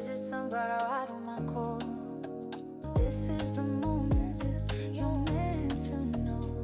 the sun, but I ride on my core. This is the moment you're meant to know.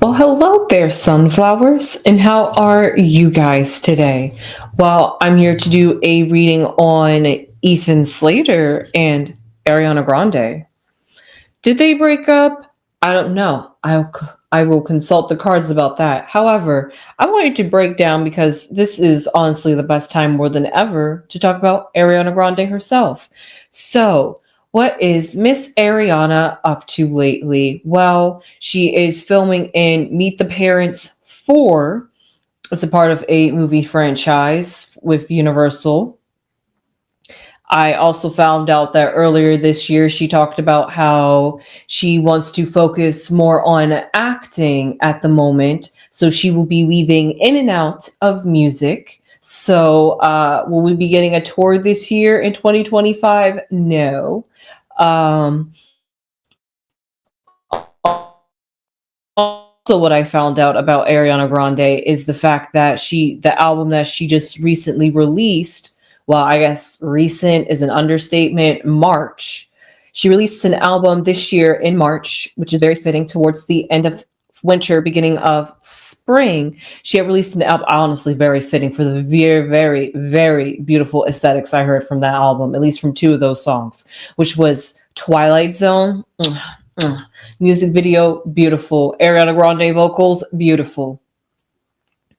Well, hello there, sunflowers, and how are you guys today? Well, I'm here to do a reading on Ethan Slater and Ariana Grande. Did they break up? I don't know. I will consult the cards about that. However, I wanted to break down because this is honestly the best time more than ever to talk about Ariana Grande herself. So, what is Miss Ariana up to lately? Well, she is filming in Meet the Parents 4. It's a part of a movie franchise with Universal. I also found out that earlier this year she talked about how she wants to focus more on acting at the moment. So she will be weaving in and out of music. So, will we be getting a tour this year in 2025? No. Also, what I found out about Ariana Grande is the fact that the album that she just recently released, well, I guess recent is an understatement, March. She released an album this year in March, which is very fitting towards the end of winter, beginning of spring. She had released an album, honestly, very fitting for the very, very, very beautiful aesthetics I heard from that album, at least from two of those songs, which was Twilight Zone. Mm. Music video, beautiful. Ariana Grande vocals, beautiful.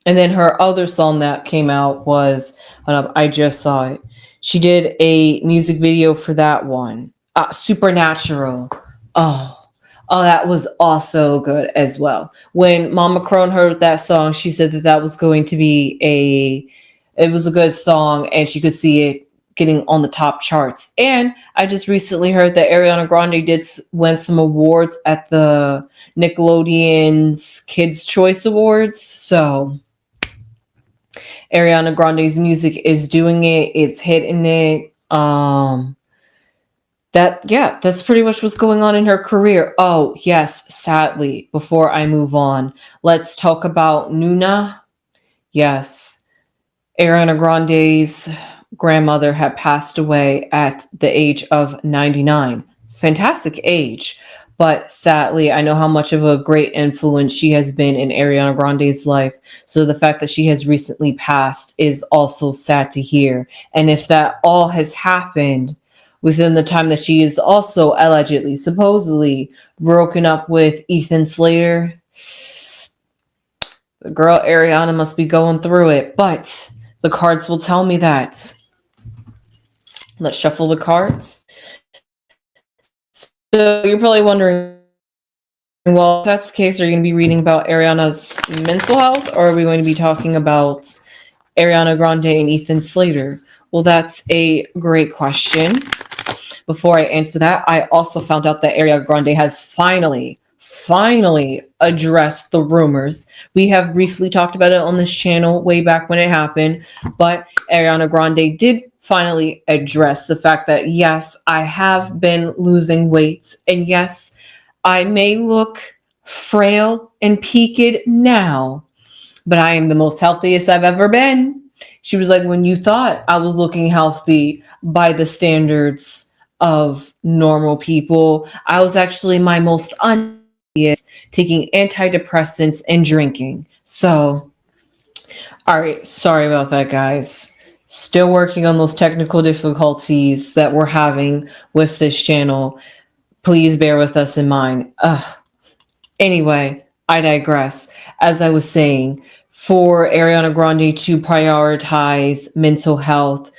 And then her other song that came out was, I just saw it. She did a music video for that one, Supernatural. Oh, oh, that was also good as well. When Mama Crone heard that song, she said that that was going to be it was a good song, and she could see it getting on the top charts. And I just recently heard that Ariana Grande did win some awards at the Nickelodeon's Kids Choice Awards. So Ariana Grande's music is doing it. It's hitting it. That's pretty much what's going on in her career. Oh, yes, sadly, before I move on, let's talk about Nuna. Yes, Ariana Grande's grandmother had passed away at the age of 99. Fantastic age. But sadly, I know how much of a great influence she has been in Ariana Grande's life. So the fact that she has recently passed is also sad to hear. And if that all has happened within the time that she is also allegedly, supposedly broken up with Ethan Slater, the girl Ariana must be going through it. But the cards will tell me that. Let's shuffle the cards. So you're probably wondering, well, if that's the case, are you going to be reading about Ariana's mental health, or are we going to be talking about Ariana Grande and Ethan Slater? Well, that's a great question. Before I answer that, I also found out that Ariana Grande has finally addressed the rumors. We have briefly talked about it on this channel way back when it happened, but Ariana Grande did finally address the fact that, yes, I have been losing weight, and yes, I may look frail and peaked now, but I am the most healthiest I've ever been. She was like, when you thought I was looking healthy by the standards of normal people, I was actually my most unhealthiest, taking antidepressants and drinking. So, all right, sorry about that, guys. Still working on those technical difficulties that we're having with this channel. Please bear with us in mind. Anyway, I digress. As I was saying, for Ariana Grande to prioritize mental health,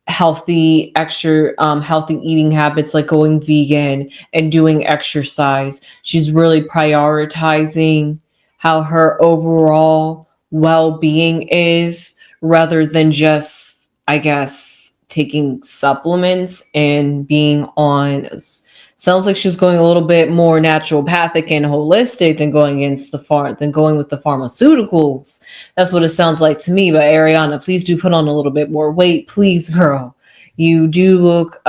healthy healthy eating habits like going vegan and doing exercise, she's really prioritizing how her overall well-being is, rather than just, I guess, taking supplements and being on Sounds like she's going a little bit more naturopathic and holistic than going with the pharmaceuticals. That's what it sounds like to me. But Ariana, please do put on a little bit more weight, please, girl. You do look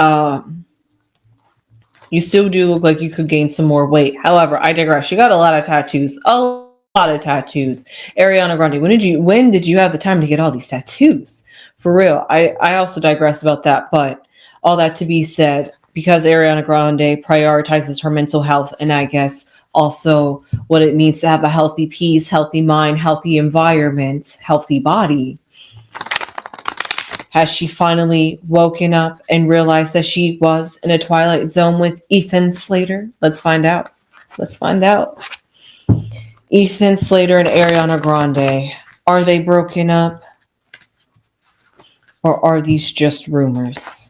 you still do look like you could gain some more weight. However, I digress. She got a lot of tattoos. A lot of tattoos. Ariana Grande, when did you have the time to get all these tattoos? For real. I also digress about that, but all that to be said, because Ariana Grande prioritizes her mental health and I guess also what it means to have a healthy peace, healthy mind, healthy environment, healthy body. Has she finally woken up and realized that she was in a twilight zone with Ethan Slater? Let's find out. Let's find out. Ethan Slater and Ariana Grande. Are they broken up? Or are these just rumors?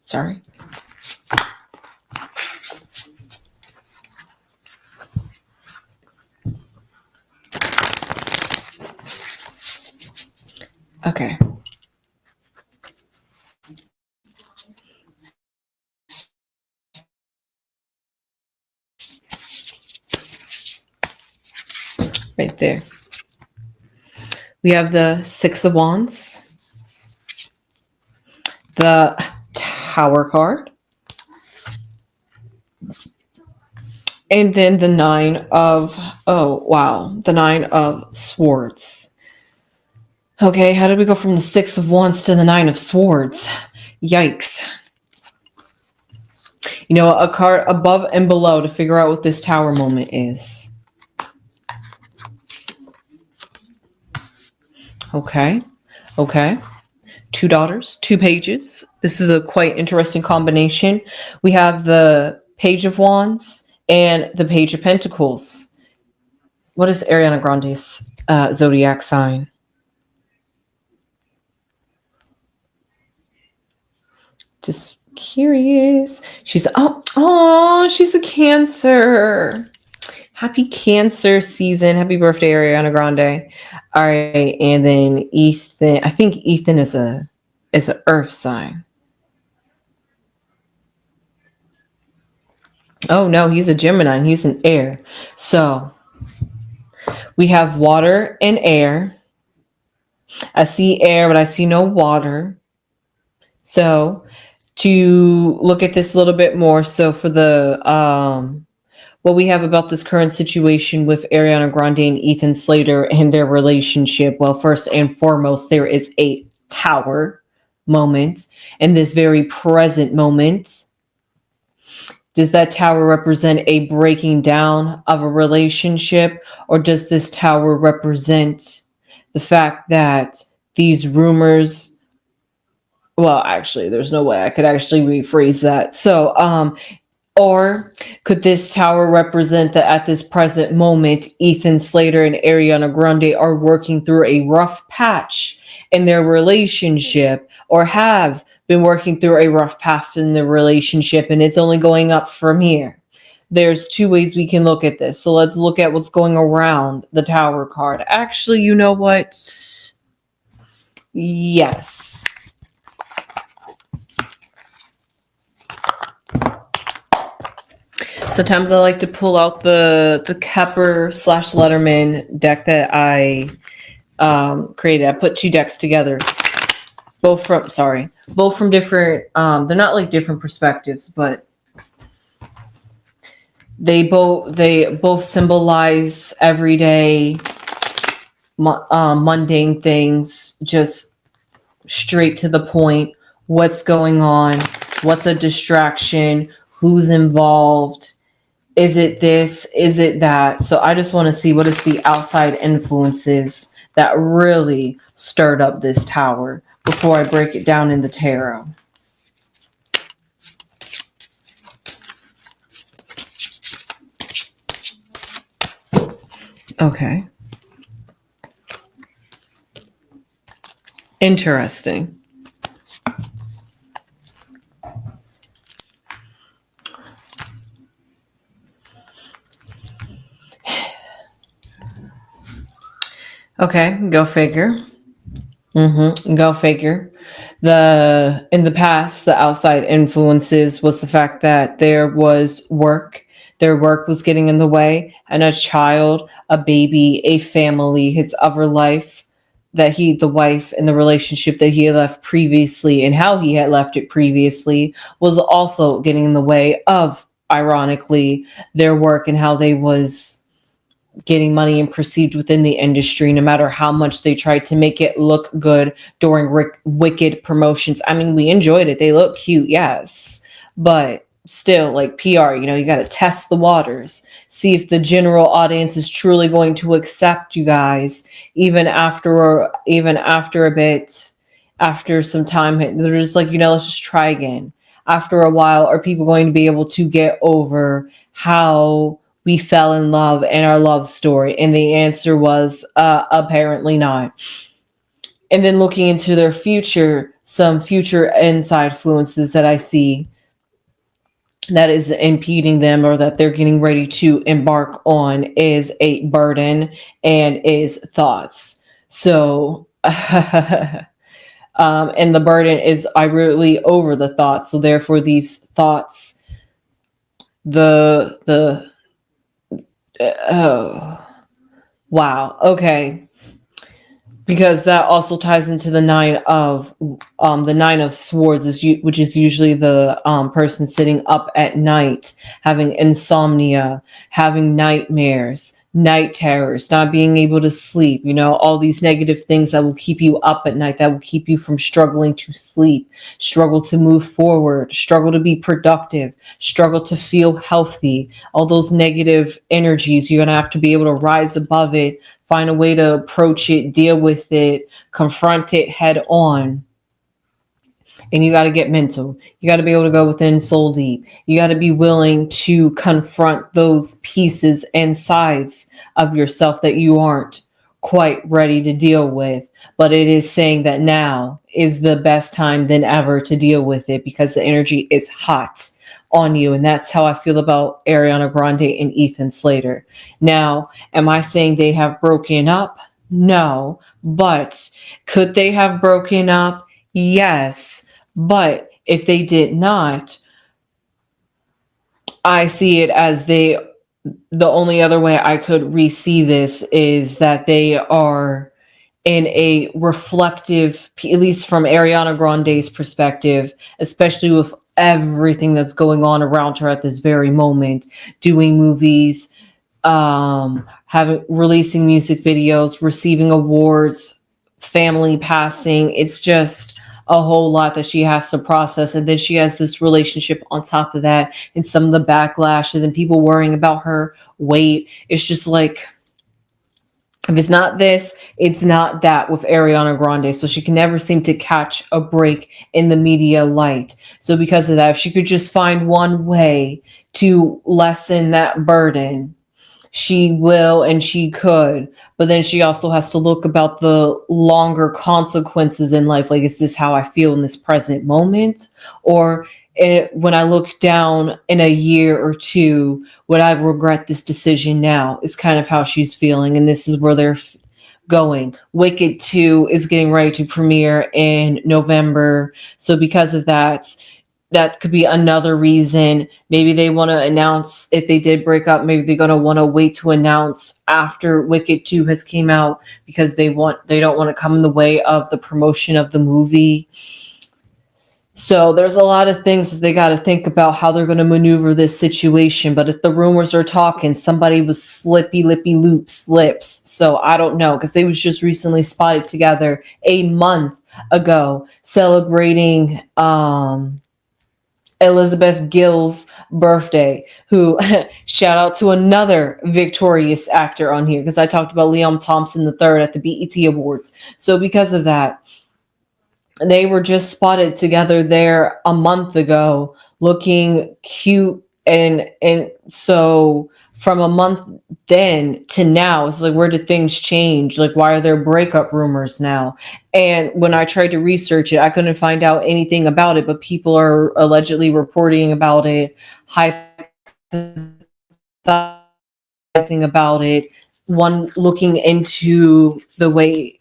Sorry. Okay. Right there. We have the Six of Wands, the Tower card, and then the the Nine of Swords. Okay, how did we go from the Six of Wands to the Nine of Swords? Yikes. You know, a card above and below to figure out what this Tower moment is. Okay. Two daughters, two pages. This is a quite interesting combination. We have the Page of Wands and the Page of Pentacles. What is Ariana Grande's zodiac sign? Just curious. She's she's a Cancer. Happy Cancer season. Happy birthday, Ariana Grande. All right, and then Ethan. I think Ethan is an Earth sign. Oh no, he's a Gemini and he's an air. So we have water and air. I see air, but I see no water. So to look at this a little bit more, so for the what we have about this current situation with Ariana Grande and Ethan Slater and their relationship, well, first and foremost, there is a Tower moment in this very present moment. Does that Tower represent a breaking down of a relationship, or does this Tower represent the fact that these rumors, well, actually, there's no way I could actually rephrase that. So, or could this Tower represent that at this present moment, Ethan Slater and Ariana Grande are working through a rough patch in their relationship, or have been working through a rough path in the relationship, and it's only going up from here? There's two ways we can look at this. So let's look at what's going around the Tower card. Actually, you know what? Yes. Sometimes I like to pull out the Kepler / Letterman deck that I created. I put two decks together, both from different. They're not like different perspectives, but they both symbolize everyday mundane things, just straight to the point. What's going on? What's a distraction? Who's involved? Is it this? Is it that? So I just want to see what is the outside influences that really stirred up this Tower before I break it down in the tarot. Okay. Interesting. Okay, go figure. Go figure. The In the past, the outside influences was the fact that there was work. Their work was getting in the way, and a child, a baby, a family, his other life that the wife and the relationship that he had left previously and how he had left it previously was also getting in the way of, ironically, their work and how they was getting money and perceived within the industry, no matter how much they tried to make it look good during wicked promotions. I mean, we enjoyed it. They look cute, yes. But still, like PR, you got to test the waters, see if the general audience is truly going to accept you guys, even after a bit, after some time. They're just like, let's just try again. After a while, are people going to be able to get over how we fell in love and our love story? And the answer was apparently not. And then looking into their future, some future inside influences that I see that is impeding them or that they're getting ready to embark on is a burden and is thoughts. So, and the burden is I really over the thoughts. So therefore, these thoughts, the oh, wow, okay, because that also ties into the nine of swords, which is usually the person sitting up at night having insomnia, having nightmares, night terrors, not being able to sleep, all these negative things that will keep you up at night, that will keep you from struggling to sleep, struggle to move forward, struggle to be productive, struggle to feel healthy. All those negative energies, you're going to have to be able to rise above it, find a way to approach it, deal with it, confront it head on. And you got to get mental. You got to be able to go within soul deep. You got to be willing to confront those pieces and sides of yourself that you aren't quite ready to deal with. But it is saying that now is the best time than ever to deal with it because the energy is hot on you. And that's how I feel about Ariana Grande and Ethan Slater. Now, am I saying they have broken up? No. But could they have broken up? Yes. But if they did not, I see it as the only other way I could re-see this is that they are in a reflective, at least from Ariana Grande's perspective, especially with everything that's going on around her at this very moment, doing movies, having releasing music videos, receiving awards, family passing. It's just a whole lot that she has to process. And then she has this relationship on top of that, and some of the backlash, and then people worrying about her weight. It's just like, if it's not this, it's not that with Ariana Grande. So she can never seem to catch a break in the media light. So because of that, if she could just find one way to lessen that burden, she will and she could. But then she also has to look about the longer consequences in life. Like, is this how I feel in this present moment? Or when I look down in a year or two, would I regret this decision now? Is kind of how she's feeling. And this is where they're going. Wicked 2 is getting ready to premiere in November. So because of that, that could be another reason. Maybe they want to announce if they did break up. Maybe they're going to want to wait to announce after Wicked 2 has came out because they don't want to come in the way of the promotion of the movie. So there's a lot of things that they got to think about how they're going to maneuver this situation. But if the rumors are talking, somebody was lippy loops lips. So I don't know, because they was just recently spotted together a month ago celebrating Elizabeth Gill's birthday, who shout out to another victorious actor on here, because I talked about Liam Thompson III at the BET Awards. So because of that, they were just spotted together there a month ago, looking cute. And so from a month then to now, it's like, where did things change? Like, why are there breakup rumors now? And when I tried to research it, I couldn't find out anything about it, but people are allegedly reporting about it, hypothesizing about it, one looking into the way.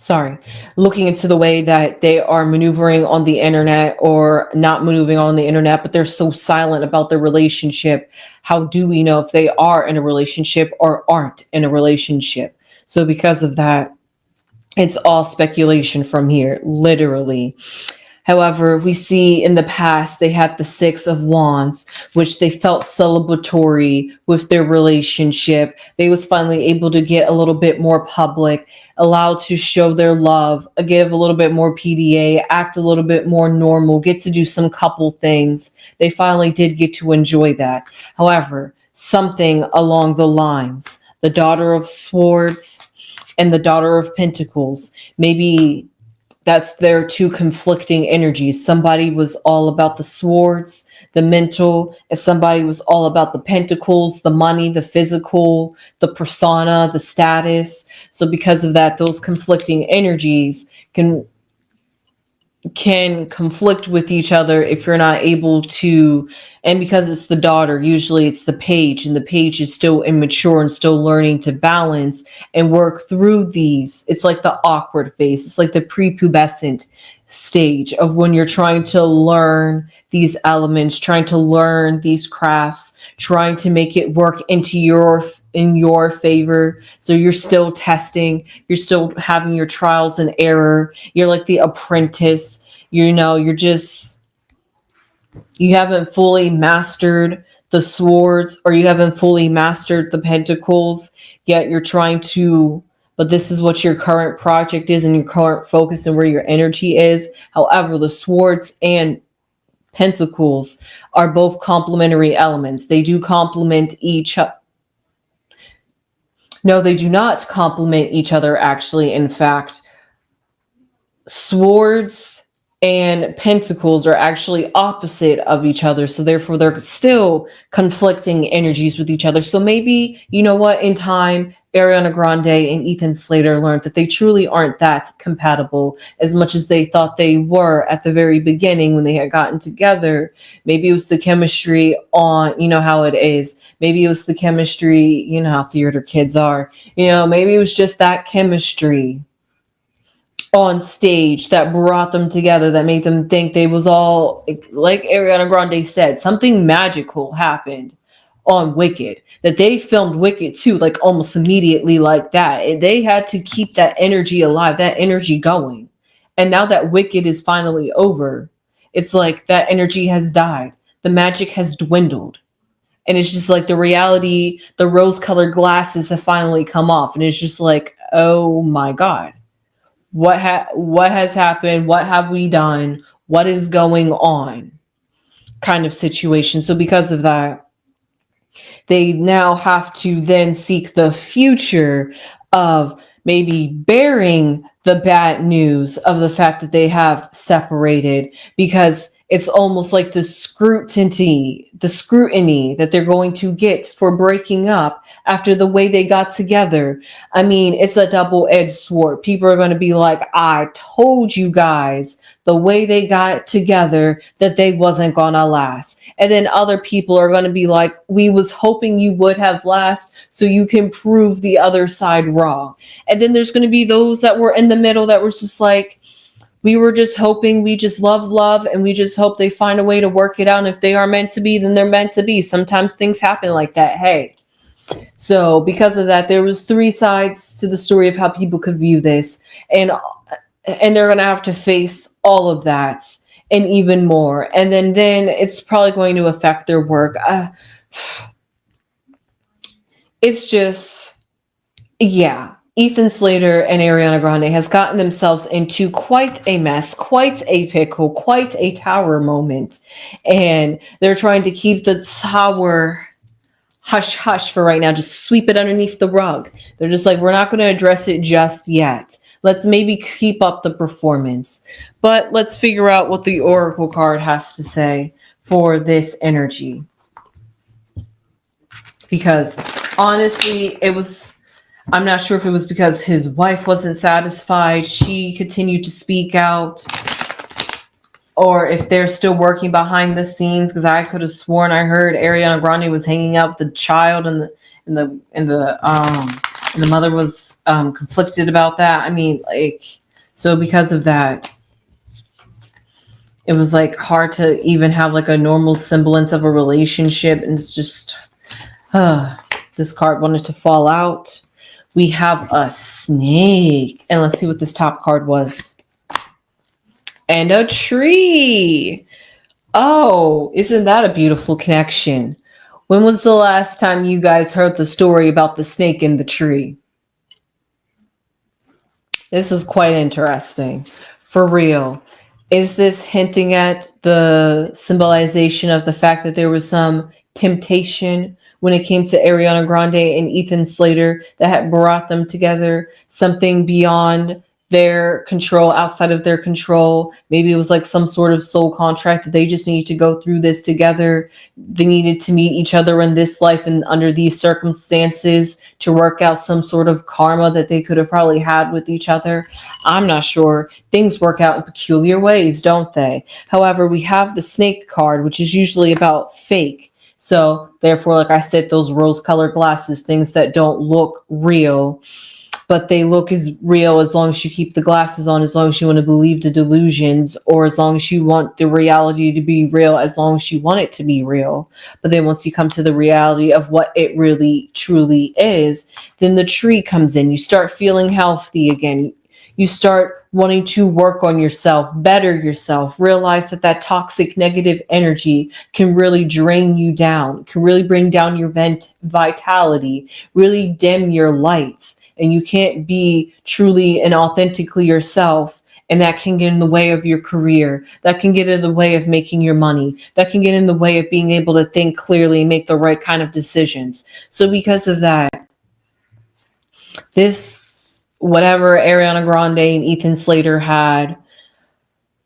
sorry, looking into the way that they are maneuvering on the internet or not maneuvering on the internet, but they're so silent about their relationship. How do we know if they are in a relationship or aren't in a relationship? So because of that, it's all speculation from here, literally. However, we see in the past they had the Six of Wands, which they felt celebratory with their relationship. They was finally able to get a little bit more public, allowed to show their love, give a little bit more PDA, act a little bit more normal, get to do some couple things. They finally did get to enjoy that. However, something along the lines, the Daughter of Swords and the Daughter of Pentacles, maybe that's their two conflicting energies. Somebody was all about the swords, the mental, and somebody was all about the pentacles, the money, the physical, the persona, the status. So because of that, those conflicting energies can conflict with each other if you're not able to. And because it's the daughter, usually it's the page, and the page is still immature and still learning to balance and work through these. It's like the awkward phase. It's like the prepubescent stage of when you're trying to learn these elements, trying to learn these crafts, trying to make it work into in your favor. So you're still testing, you're still having your trials and error. You're like the apprentice, you haven't fully mastered the swords, or you haven't fully mastered the pentacles, yet you're trying to, but this is what your current project is and your current focus and where your energy is. However, the swords and pentacles are both complementary elements. They do complement each other. No, they do not complement each other, actually. In fact, swords and pentacles are actually opposite of each other. So therefore, they're still conflicting energies with each other. So maybe, you know what, in time, Ariana Grande and Ethan Slater learned that they truly aren't that compatible as much as they thought they were at the very beginning when they had gotten together. Maybe it was the chemistry on, you know how it is. Maybe it was the chemistry, you know how theater kids are. Maybe it was just that chemistry on stage that brought them together, that made them think they was all, like Ariana Grande said, something magical happened on Wicked, that they filmed Wicked too, like almost immediately like that. And they had to keep that energy alive, that energy going. And now that Wicked is finally over, it's like that energy has died. The magic has dwindled. And it's just like the reality, the rose-colored glasses have finally come off. And it's just like, oh my God. What has happened? What have we done? What is going on? Kind of situation. So because of that, they now have to then seek the future of maybe bearing the bad news of the fact that they have separated, because it's almost like the scrutiny that they're going to get for breaking up after the way they got together. I mean, it's a double-edged sword. People are going to be like, I told you guys the way they got together that they wasn't going to last. And then other people are going to be like, we was hoping you would have last so you can prove the other side wrong. And then there's going to be those that were in the middle that was just like, we were just hoping, we just love, and we just hope they find a way to work it out. And if they are meant to be, then they're meant to be. Sometimes things happen like that. Hey. So because of that, there was three sides to the story of how people could view this. And they're going to have to face all of that and even more. And then it's probably going to affect their work. It's just, yeah. Ethan Slater and Ariana Grande has gotten themselves into quite a mess, quite a pickle, quite a tower moment. And they're trying to keep the tower hush hush for right now. Just sweep it underneath the rug. They're just like, we're not going to address it just yet. Let's maybe keep up the performance. But let's figure out what the Oracle card has to say for this energy. Because honestly, I'm not sure if it was because his wife wasn't satisfied, she continued to speak out, or if they're still working behind the scenes, because I could have sworn I heard Ariana Grande was hanging out with the child and the mother was conflicted about that. I mean, like, So because of that, it was like hard to even have like a normal semblance of a relationship. And it's just, this card wanted to fall out. We have a snake. And let's see what this top card was. And a tree. Oh, isn't that a beautiful connection? When was the last time you guys heard the story about the snake in the tree? This is quite interesting. For real. Is this hinting at the symbolization of the fact that there was some temptation when it came to Ariana Grande and Ethan Slater that had brought them together? Something beyond their control, outside of their control. Maybe it was like some sort of soul contract that they just needed to go through this together. They needed to meet each other in this life and under these circumstances to work out some sort of karma that they could have probably had with each other. I'm not sure. Things work out in peculiar ways, don't they? However, we have the snake card, which is usually about fake. So therefore, like I said, those rose-colored glasses, things that don't look real, but they look as real as long as you keep the glasses on, as long as you want to believe the delusions, or as long as you want the reality to be real, as long as you want it to be real. But then once you come to the reality of what it really truly is, then the tree comes in. You start feeling healthy again. You start wanting to work on yourself, better yourself, realize that that toxic negative energy can really drain you down, can really bring down your vitality, really dim your lights. And you can't be truly and authentically yourself. And that can get in the way of your career. That can get in the way of making your money. That can get in the way of being able to think clearly and make the right kind of decisions. So because of that, this, whatever Ariana Grande and Ethan Slater had,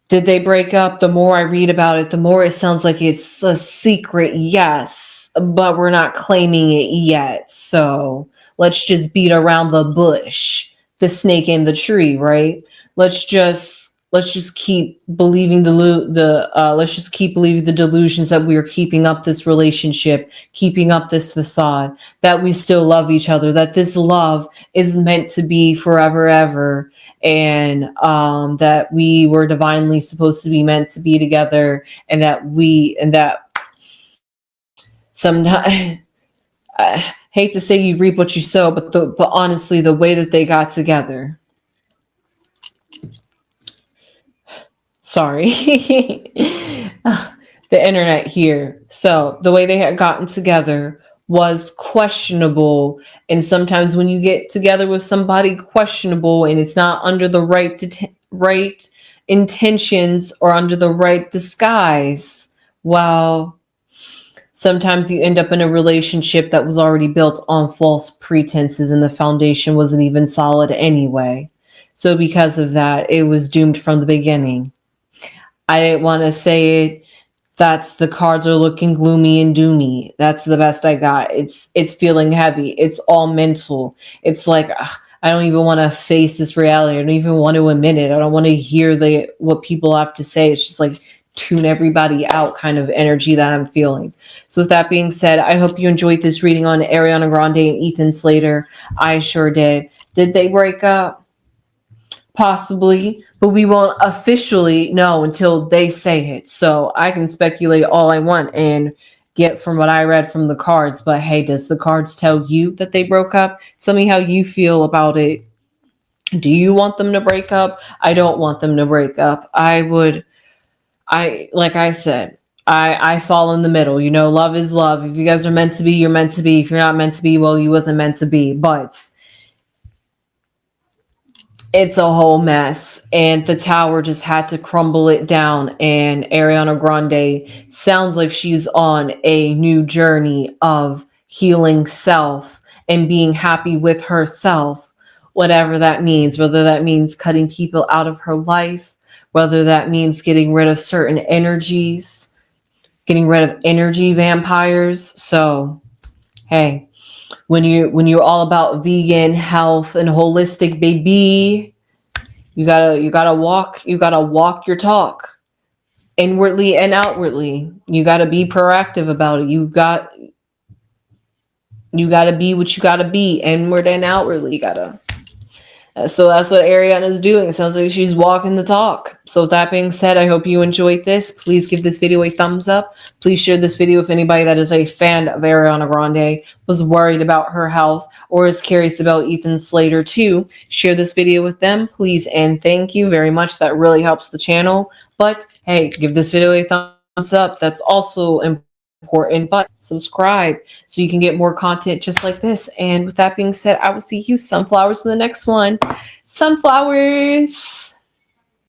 did they break up? The more I read about it, the more it sounds like it's a secret, yes, but we're not claiming it yet. So let's just beat around the bush, the snake in the tree, right? Let's just keep believing let's just keep believing the delusions that we are keeping up this relationship, keeping up this facade, that we still love each other, that this love is meant to be forever, ever, and that we were divinely supposed to be meant to be together, and that sometimes. I hate to say you reap what you sow, but honestly, the way that they got together. Sorry. The internet here. So the way they had gotten together was questionable. And sometimes when you get together with somebody questionable and it's not under the right intentions or under the right disguise, well, sometimes you end up in a relationship that was already built on false pretenses and the foundation wasn't even solid anyway. So because of that, it was doomed from the beginning. I didn't want to say it. That's, the cards are looking gloomy and doomy. That's the best I got. It's feeling heavy. It's all mental. It's like, I don't even want to face this reality. I don't even want to admit it. I don't want to hear what people have to say. It's just like tune everybody out kind of energy that I'm feeling. So with that being said, I hope you enjoyed this reading on Ariana Grande and Ethan Slater. I sure did. Did they break up? Possibly, but we won't officially know until they say it. So I can speculate all I want and get from what I read from the cards. But hey, does the cards tell you that they broke up? Tell me how you feel about it. Do you want them to break up? I don't want them to break up. Like I said, I fall in the middle. You know, love is love. If you guys are meant to be, you're meant to be. If you're not meant to be, well, you wasn't meant to be. But it's a whole mess, and the tower just had to crumble it down. And Ariana Grande sounds like she's on a new journey of healing self and being happy with herself, whatever that means, whether that means cutting people out of her life, whether that means getting rid of certain energies, getting rid of energy vampires. So, hey, when you're all about vegan health and holistic, baby, you gotta walk your talk inwardly and outwardly. You gotta be proactive about it. You gotta be what you gotta be, inward and outwardly. You gotta So that's what Ariana is doing. It sounds like she's walking the talk. So with that being said, I hope you enjoyed this. Please give this video a thumbs up. Please share this video with anybody that is a fan of Ariana Grande, was worried about her health, or is curious about Ethan Slater too. Share this video with them, please, and thank you very much. That really helps the channel. But hey, give this video a thumbs up. That's also important. But subscribe so you can get more content just like this. And with that being said, I will see you sunflowers in the next one. Sunflowers.